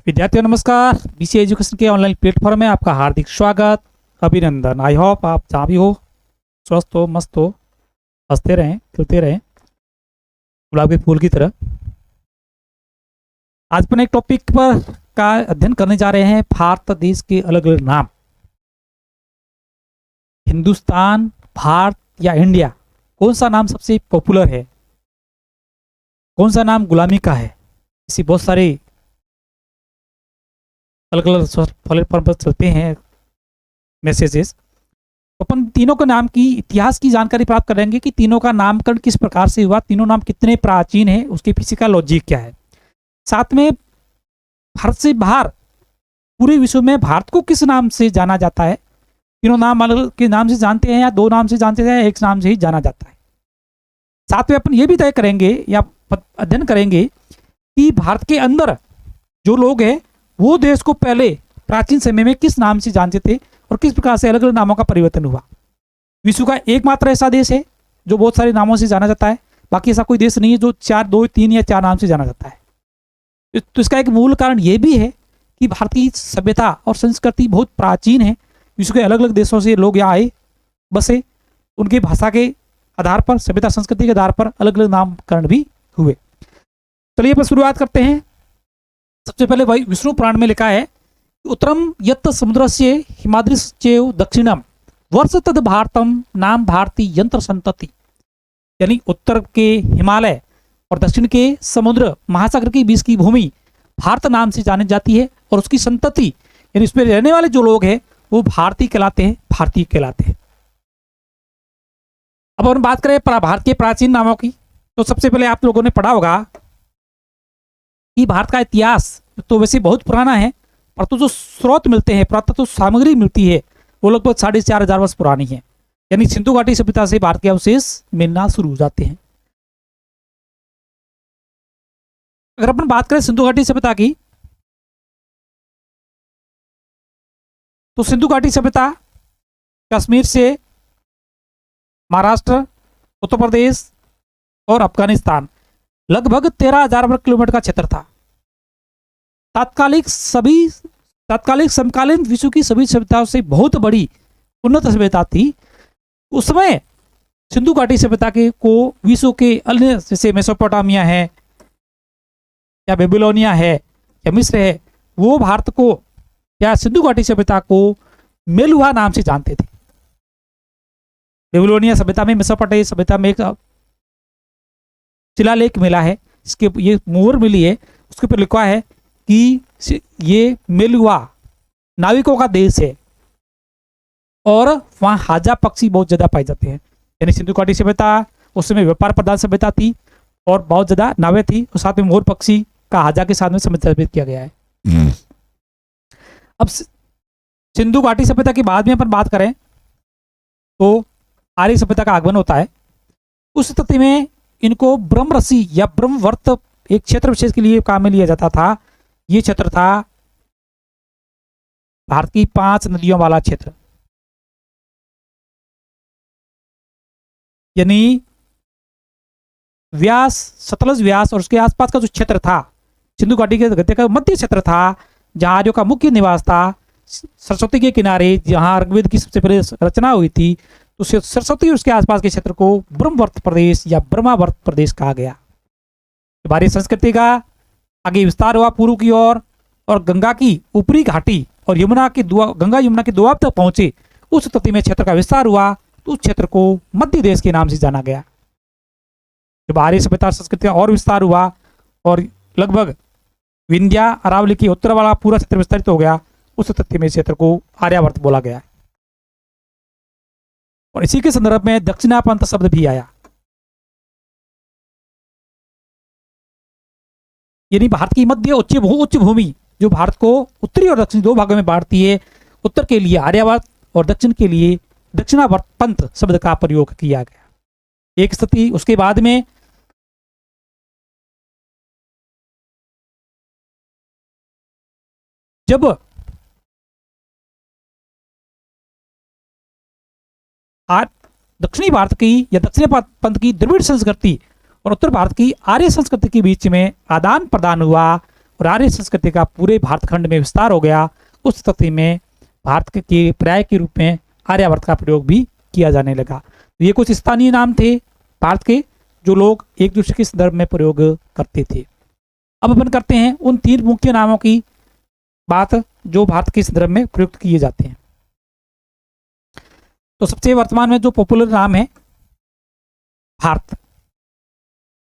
विद्यार्थियों नमस्कार। BC education के ऑनलाइन प्लेटफॉर्म में आपका हार्दिक स्वागत, अभिनंदन। आई होप आप जहाँ भी हो स्वस्थ हो, मस्त हो, हंसते रहें, खिलते रहें गुलाब के फूल की तरह। आज अपन एक टॉपिक पर का अध्ययन करने जा रहे हैं, भारत देश के अलग अलग नाम। हिंदुस्तान, भारत या इंडिया, कौन सा नाम सबसे पॉपुलर है, कौन सा नाम गुलामी का है। इसी बहुत सारे अलग अलग प्लेटफॉर्म पर चलते हैं मैसेजेस। अपन तीनों के नाम की इतिहास की जानकारी प्राप्त करेंगे कि तीनों का नामकरण किस प्रकार से हुआ, तीनों नाम कितने प्राचीन हैं, उसके पीछे का लॉजिक क्या है। साथ में भारत से बाहर पूरे विश्व में भारत को किस नाम से जाना जाता है। तीनों नाम अलग के नाम से जानते हैं या दो नाम से जानते हैं या एक नाम से ही जाना जाता है। साथ में अपन ये भी तय करेंगे या अध्ययन करेंगे कि भारत के अंदर जो लोग हैं वो देश को पहले प्राचीन समय में किस नाम से जानते थे और किस प्रकार से अलग अलग नामों का परिवर्तन हुआ। विश्व का एकमात्र ऐसा देश है जो बहुत सारे नामों से जाना जाता है, बाकी ऐसा कोई देश नहीं है जो दो तीन या चार नाम से जाना जाता है। तो इसका एक मूल कारण ये भी है कि भारत की सभ्यता और संस्कृति बहुत प्राचीन है। विश्व के अलग अलग देशों से लोग यहाँ आए, बसे, उनकी भाषा के आधार पर, सभ्यता संस्कृति के आधार पर अलग अलग नामकरण भी हुए। चलिए अपन शुरुआत करते हैं। सबसे पहले वही विष्णु पुराण में लिखा है, उत्तरम यत् समुद्रस्य हिमाद्रिश्चैव दक्षिणम वर्ष तद भारतम नाम भारती यंत्र संतति। यानी उत्तर के हिमालय और दक्षिण के समुद्र महासागर के बीच की भूमि भारत नाम से जानी जाती है और उसकी संतति यानी इसमें रहने वाले जो लोग हैं वो भारतीय कहलाते हैं, भारतीय कहलाते हैं। अब हम बात करें भारत के प्राचीन नामों की, तो सबसे पहले आप लोगों ने पढ़ा होगा कि भारत का इतिहास तो वैसे बहुत पुराना है, परंतु जो स्रोत मिलते हैं, पुरातत्व सामग्री मिलती है वो लगभग 4,500 वर्ष पुरानी है। यानी सिंधु घाटी सभ्यता से भारत के अवशेष मिलना शुरू हो जाते हैं। अगर अपन बात करें सिंधु घाटी सभ्यता की, तो सिंधु घाटी सभ्यता कश्मीर से महाराष्ट्र, उत्तर प्रदेश और अफगानिस्तान लगभग 13,000 वर्ग किलोमीटर का क्षेत्र था। तात्कालिक समकालीन विश्व की सभी सभ्यताओं से बहुत बड़ी उन्नत सभ्यता थी। उस समय सिंधु घाटी सभ्यता के को विश्व के अन्य जैसे मेसोपोटामिया है या बेबीलोनिया है या मिस्र है, वो भारत को या सिंधु घाटी सभ्यता को मेलुहा नाम से जानते थे। बेबीलोनिया सभ्यता में, मेसोपोटामिया सभ्यता में एक शिलालेख मिला है, इसके ये मोहर मिली है, उसके ऊपर लिखा है कि ये मेलुहा नाविकों का देश है और वहाँ हाजा पक्षी बहुत ज्यादा पाए जाते हैं। यानी सिंधु घाटी सभ्यता उस समय व्यापार प्रधान सभ्यता थी और बहुत ज्यादा नावें थी और साथ में मोर पक्षी का हाजा के साथ में संदर्भित किया गया है। अब सिंधु घाटी सभ्यता के बाद में अपन बात करें तो आर्य सभ्यता का आगमन होता है। उस स्थिति में इनको ब्रह्मरसी या ब्रह्मवर्त एक क्षेत्र विशेष के लिए काम में लिया जाता था। ये क्षेत्र था भारत की 5 नदियों वाला क्षेत्र, यानी व्यास, सतलज व्यास और उसके आसपास का जो क्षेत्र था सिंधु घाटी के गद्य का मध्य क्षेत्र था, जहां आर्यों का मुख्य निवास था। सरस्वती के किनारे जहां ऋग्वेद की सबसे पहले रचना हुई थी, तो सरस्वती और उसके आसपास के क्षेत्र को ब्रह्मवर्त प्रदेश या ब्रह्मावर्त प्रदेश कहा गया। भारतीय संस्कृति का आगे विस्तार हुआ पूर्व की ओर और गंगा की ऊपरी घाटी और गंगा यमुना के दोआब तक पहुंचे। उस स्थिति में क्षेत्र का विस्तार हुआ तो उस क्षेत्र को मध्य देश के नाम से जाना गया। जब आर्य सभ्यता संस्कृति का और विस्तार हुआ और लगभग विंध्या अरावली के उत्तर वाला पूरा क्षेत्र विस्तारित हो गया, उस स्थिति में क्षेत्र को आर्यावर्त बोला गया। और इसी के संदर्भ में दक्षिणापंथ शब्द भी आया। यानी भारत की मध्य उच्च भूमि जो भारत को उत्तरी और दक्षिणी दो भागों में बांटती है, उत्तर के लिए आर्यावर्त और दक्षिण के लिए दक्षिणावर्त पंथ शब्द का प्रयोग किया गया। एक स्थिति उसके बाद में जब दक्षिणी भारत की या दक्षिणी पंथ की द्रविड़ संस्कृति और उत्तर भारत की आर्य संस्कृति के बीच में आदान प्रदान हुआ और आर्य संस्कृति का पूरे भारतखंड में विस्तार हो गया, उस स्थिति में भारत के पर्याय के रूप में आर्यावर्त का प्रयोग भी किया जाने लगा। तो ये कुछ स्थानीय नाम थे भारत के जो लोग एक दूसरे के संदर्भ में प्रयोग करते थे। अब अपन करते हैं उन 3 मुख्य नामों की बात जो भारत के संदर्भ में प्रयुक्त किए जाते हैं। तो सबसे वर्तमान में जो पॉपुलर नाम है भारत।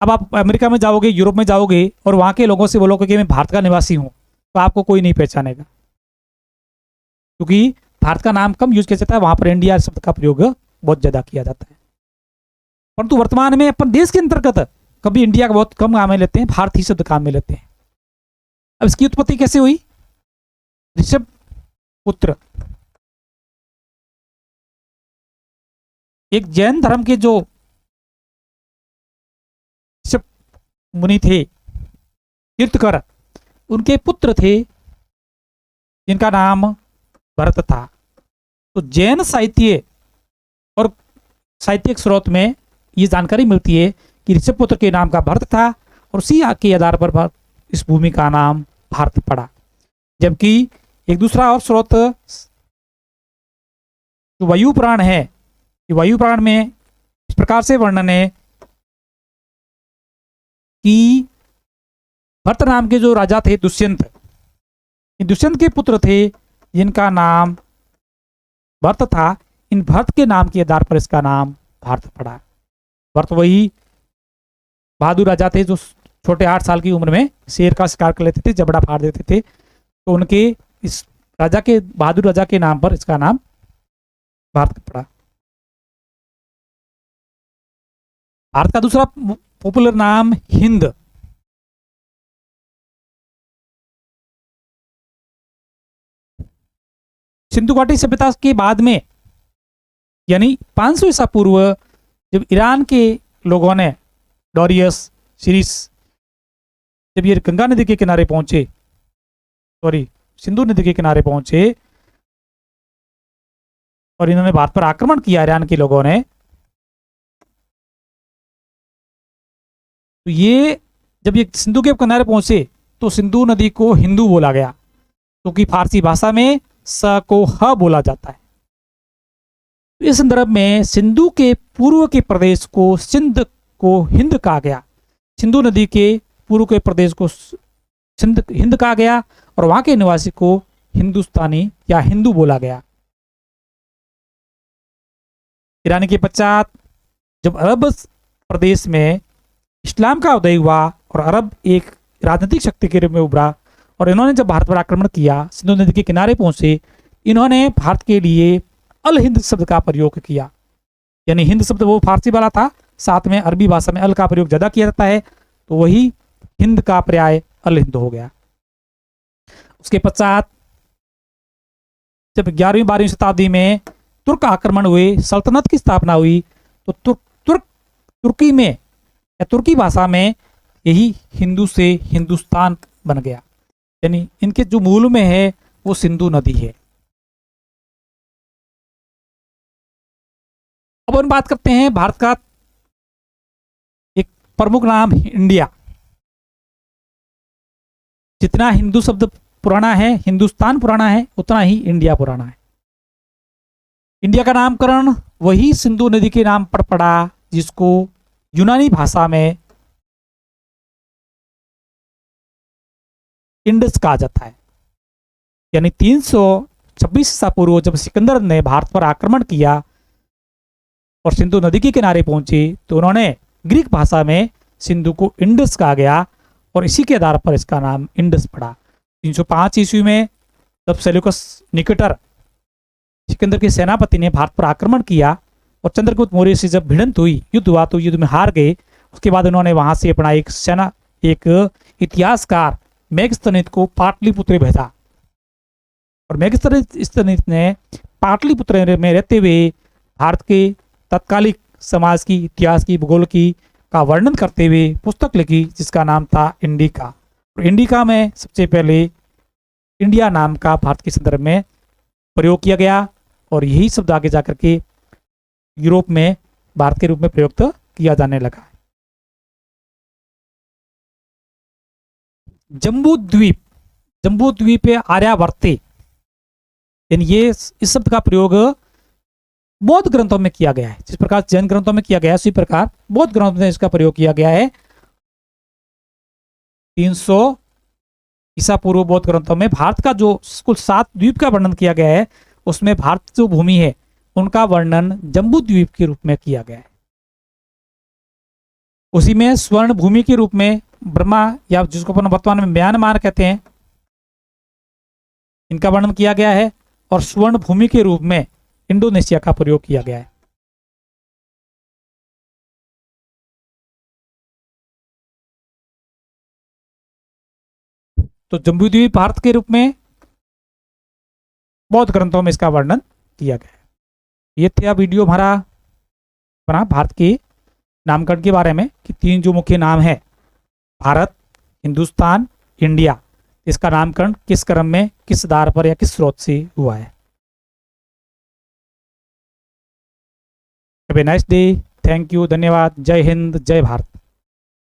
अब आप अमेरिका में जाओगे, यूरोप में जाओगे और वहां के लोगों से बोलोगे कि मैं भारत का निवासी हूं, तो आपको कोई नहीं पहचानेगा, क्योंकि भारत का नाम कम यूज किया जाता है, वहां पर इंडिया शब्द का प्रयोग बहुत ज्यादा किया जाता है। परंतु वर्तमान में अपन देश के अंतर्गत कभी इंडिया का बहुत कम काम में लेते हैं, भारत ही शब्द काम में लेते हैं। अब इसकी उत्पत्ति कैसे हुई? ऋषभ पुत्र, एक जैन धर्म के जो ऋषभ मुनि थे, तीर्थकर, उनके पुत्र थे जिनका नाम भरत था। तो जैन साहित्य और साहित्यिक स्रोत में ये जानकारी मिलती है कि ऋषभपुत्र के नाम का भरत था और उसी के आधार पर इस भूमि का नाम भारत पड़ा। जबकि एक दूसरा और स्रोत जो वायु पुराण है, कि वायु पुराण में इस प्रकार से वर्णन है कि भरत नाम के जो राजा थे दुष्यंत, दुष्यंत के पुत्र थे जिनका नाम भरत था। इन भरत के नाम के आधार पर इसका नाम भारत पड़ा। भरत वही बहादुर राजा थे जो छोटे 8 साल की उम्र में शेर का शिकार कर लेते थे, जबड़ा फाड़ देते थे। तो उनके इस राजा के, बहादुर राजा के नाम पर इसका नाम भारत पड़ा। भारत का दूसरा पॉपुलर नाम हिंद। सिंधु घाटी सभ्यता के बाद में, यानी 500 ईसा पूर्व, जब ईरान के लोगों ने, डोरियस, सीरिस, जब ये गंगा नदी के किनारे पहुंचे, सिंधु नदी के किनारे पहुंचे और इन्होंने भारत पर आक्रमण किया ईरान के लोगों ने, तो ये जब ये सिंधु के किनारे पहुंचे तो सिंधु नदी को हिंदू बोला गया, क्योंकि फारसी भाषा में स को ह बोला जाता है। इस संदर्भ में सिंधु के पूर्व के प्रदेश को सिंध को हिंद कहा गया, सिंधु नदी के पूर्व के प्रदेश को सिंध हिंद कहा गया और वहां के निवासी को हिंदुस्तानी या हिंदू बोला गया। ईरान के पश्चात जब अरब प्रदेश में इस्लाम का उदय हुआ और अरब एक राजनीतिक शक्ति के रूप में उभरा और इन्होंने जब भारत पर आक्रमण किया, सिंधु नदी के किनारे पहुंचे, इन्होंने भारत के लिए अल हिंद शब्द का प्रयोग किया। यानी हिंद शब्द वो फारसी वाला था, साथ में अरबी भाषा में अल का प्रयोग ज्यादा किया जाता है, तो वही हिंद का पर्याय अल हिंद हो गया। उसके पश्चात जब 11वीं 12वीं शताब्दी में तुर्क आक्रमण हुए, सल्तनत की स्थापना हुई, तो तुर्की में या तुर्की भाषा में यही हिंदू से हिंदुस्तान बन गया। यानी इनके जो मूल में है वो सिंधु नदी है। अब हम बात करते हैं भारत का एक प्रमुख नाम इंडिया। जितना हिंदू शब्द पुराना है, हिंदुस्तान पुराना है, उतना ही इंडिया पुराना है। इंडिया का नामकरण वही सिंधु नदी के नाम पर पड़ा जिसको यूनानी भाषा में इंडस कहा जाता है। यानी 326 ईसा पूर्व जब सिकंदर ने भारत पर आक्रमण किया और सिंधु नदी के किनारे पहुंचे, तो उन्होंने ग्रीक भाषा में सिंधु को इंडस कहा गया और इसी के आधार पर इसका नाम इंडस पड़ा। 305 ईस्वी में जब सेल्यूकस निकेटर, सिकंदर के सेनापति, ने भारत पर आक्रमण किया और चंद्रगुप्त मौर्य से जब भिड़ंत हुई, युद्ध हुआ, तो युद्ध में हार गए। उसके बाद उन्होंने वहां से अपना एक इतिहासकार मेगस्थनीत को पाटलिपुत्र भेजा और मेगस्थनीत ने पाटलिपुत्र में रहते हुए भारत के तत्कालिक समाज की, इतिहास की, भूगोल की का वर्णन करते हुए पुस्तक लिखी जिसका नाम था इंडिका। और इंडिका में सबसे पहले इंडिया नाम का भारत के संदर्भ में प्रयोग किया गया और यही शब्द आगे जाकर के यूरोप में भारत के रूप में प्रयुक्त किया जाने लगा। जम्बू द्वीप, जम्बू द्वीप आर्यावर्ते, यानी ये इस शब्द का प्रयोग बौद्ध ग्रंथों में किया गया है। जिस प्रकार जैन ग्रंथों में किया गया है उसी प्रकार बौद्ध ग्रंथों में इसका प्रयोग किया गया है। 300 ईसा पूर्व बौद्ध ग्रंथों में भारत का जो कुल 7 द्वीप का वर्णन किया गया है, उसमें भारत जो भूमि है उनका वर्णन जम्बू द्वीप के रूप में किया गया है। उसी में स्वर्ण भूमि के रूप में ब्रह्मा, या जिसको अपन वर्तमान में म्यांमार कहते हैं, इनका वर्णन किया गया है। और स्वर्ण भूमि के रूप में इंडोनेशिया का प्रयोग किया गया है। तो जम्बू द्वीप भारत के रूप में बौद्ध ग्रंथों में इसका वर्णन किया गया है। ये था वीडियो हमारा बना भारत के नामकरण के बारे में कि 3 जो मुख्य नाम है, भारत, हिंदुस्तान, इंडिया, इसका नामकरण किस क्रम में, किस आधार पर या किस स्रोत से हुआ है। Have a nice day, thank you, धन्यवाद, जय हिंद, जय भारत।